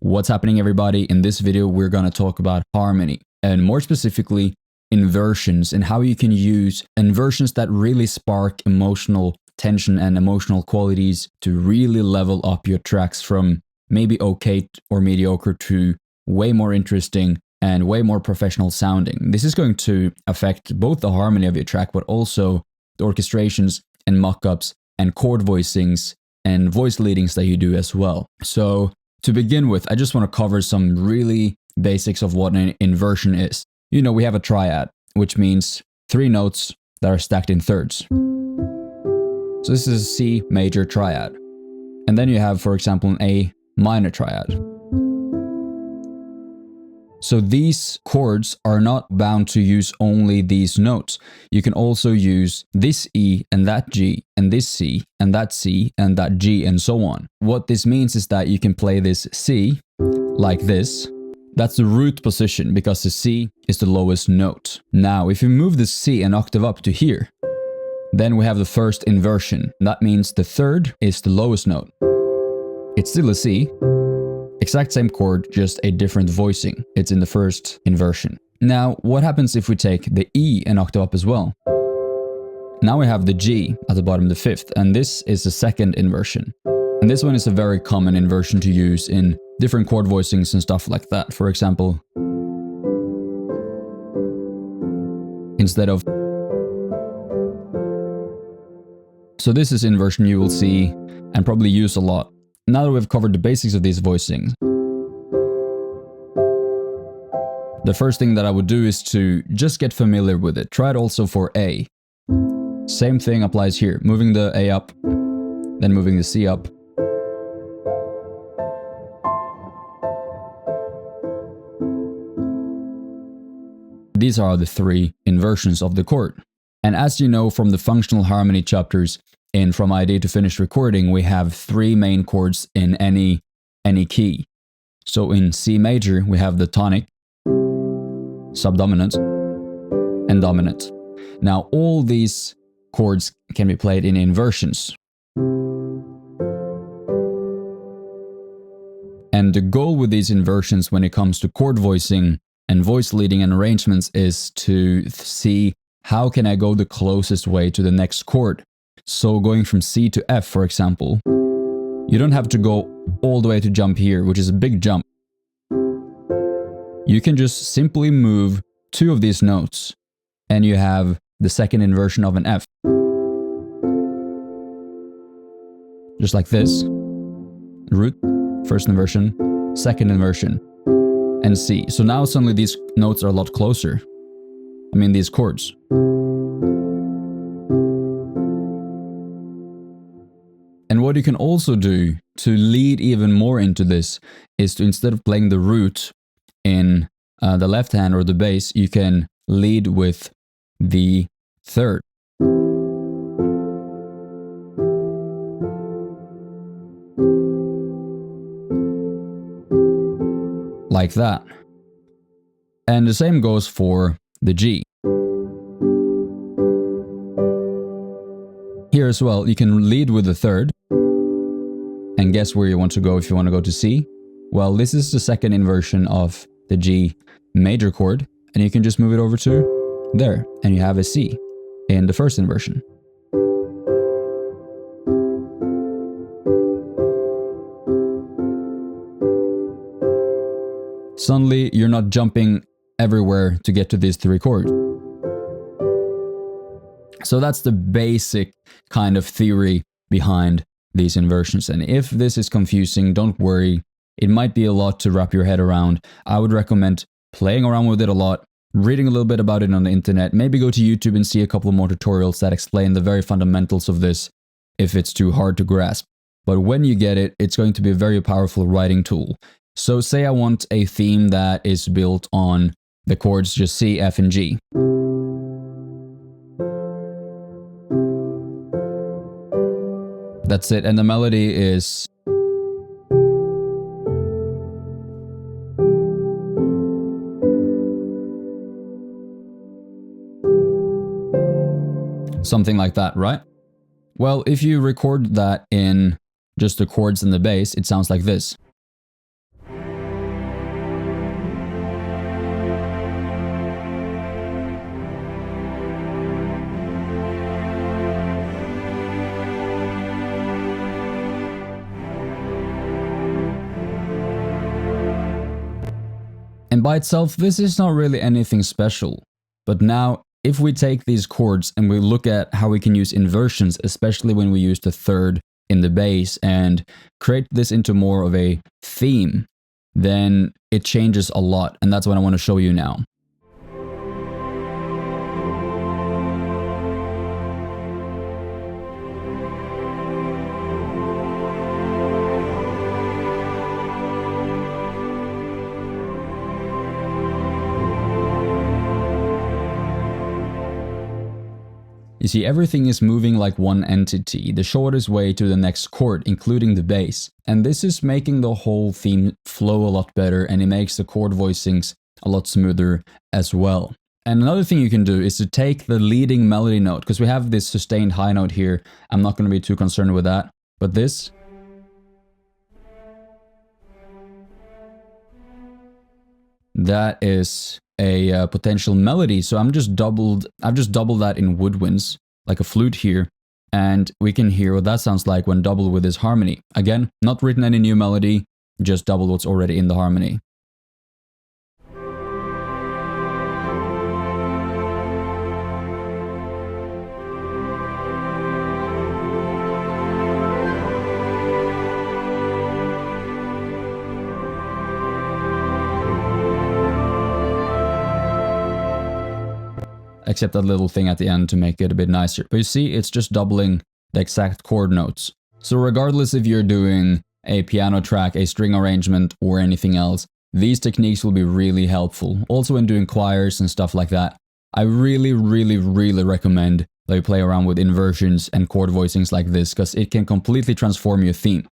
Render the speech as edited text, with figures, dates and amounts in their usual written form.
What's happening, everybody? In this video, we're going to talk about harmony, and more specifically, inversions, and how you can use inversions that really spark emotional tension and emotional qualities to really level up your tracks from maybe okay or mediocre to way more interesting and way more professional sounding. This is going to affect both the harmony of your track, but also the orchestrations and mock-ups and chord voicings and voice leadings that you do as well. So to begin with, I just want to cover some really basics of what an inversion is. You know, we have a triad, which means 3 notes that are stacked in thirds. So this is a C major triad. And then you have, for example, an A minor triad. So these chords are not bound to use only these notes. You can also use this E and that G and this C and that C and that G and so on. What this means is that you can play this C like this. That's the root position because the C is the lowest note. Now, if you move the C an octave up to here, then we have the first inversion. That means the third is the lowest note. It's still a C. Exact same chord, just a different voicing. It's in the first inversion. Now, what happens if we take the E an octave up as well? Now we have the G at the bottom, the fifth, and this is the second inversion. And this one is a very common inversion to use in different chord voicings and stuff like that. For example, instead of... So this is inversion you will see and probably use a lot. Now that we've covered the basics of these voicings, the first thing that I would do is to just get familiar with it. Try it also for A. Same thing applies here. Moving the A up, then moving the C up. These are the 3 inversions of the chord. And as you know from the functional harmony chapters, in From Idea to Finished Recording, we have 3 main chords in any key. So in C major, we have the tonic, subdominant, and dominant. Now, all these chords can be played in inversions. And the goal with these inversions when it comes to chord voicing and voice leading and arrangements is to see how can I go the closest way to the next chord. So going from C to F, for example, you don't have to go all the way to jump here, which is a big jump. You can just simply move 2 of these notes, and you have the second inversion of an F. Just like this. Root, first inversion, second inversion, and C. So now suddenly these notes are a lot closer. I mean, these chords. And what you can also do to lead even more into this is to, instead of playing the root in the left hand or the bass, you can lead with the third. Like that. And the same goes for the G. Here as well, you can lead with the third. And guess where you want to go if you want to go to C? Well, this is the second inversion of the G major chord, and you can just move it over to there, and you have a C in the first inversion. Suddenly, you're not jumping everywhere to get to these 3 chords. So that's the basic kind of theory behind these inversions. And if this is confusing, don't worry. It might be a lot to wrap your head around. I would recommend playing around with it a lot, reading a little bit about it on the internet, maybe go to YouTube and see a couple more tutorials that explain the very fundamentals of this if it's too hard to grasp. But when you get it, it's going to be a very powerful writing tool. So say I want a theme that is built on the chords just C, F, and G. That's it, and the melody is... something like that, right? Well, if you record that in just the chords and the bass, it sounds like this. And by itself, this is not really anything special. But now, if we take these chords and we look at how we can use inversions, especially when we use the third in the bass, and create this into more of a theme, then it changes a lot, and that's what I want to show you now. You see, everything is moving like one entity, the shortest way to the next chord, including the bass. And this is making the whole theme flow a lot better, and it makes the chord voicings a lot smoother as well. And another thing you can do is to take the leading melody note, because we have this sustained high note here. I'm not going to be too concerned with that. But this, that is a potential melody. So I've just doubled that in woodwinds, like a flute here, and we can hear what that sounds like when doubled with this harmony. Again, not written any new melody, just doubled what's already in the harmony. Except that little thing at the end to make it a bit nicer. But you see, it's just doubling the exact chord notes. So regardless if you're doing a piano track, a string arrangement, or anything else, these techniques will be really helpful. Also when doing choirs and stuff like that, I really recommend that you play around with inversions and chord voicings like this, because it can completely transform your theme.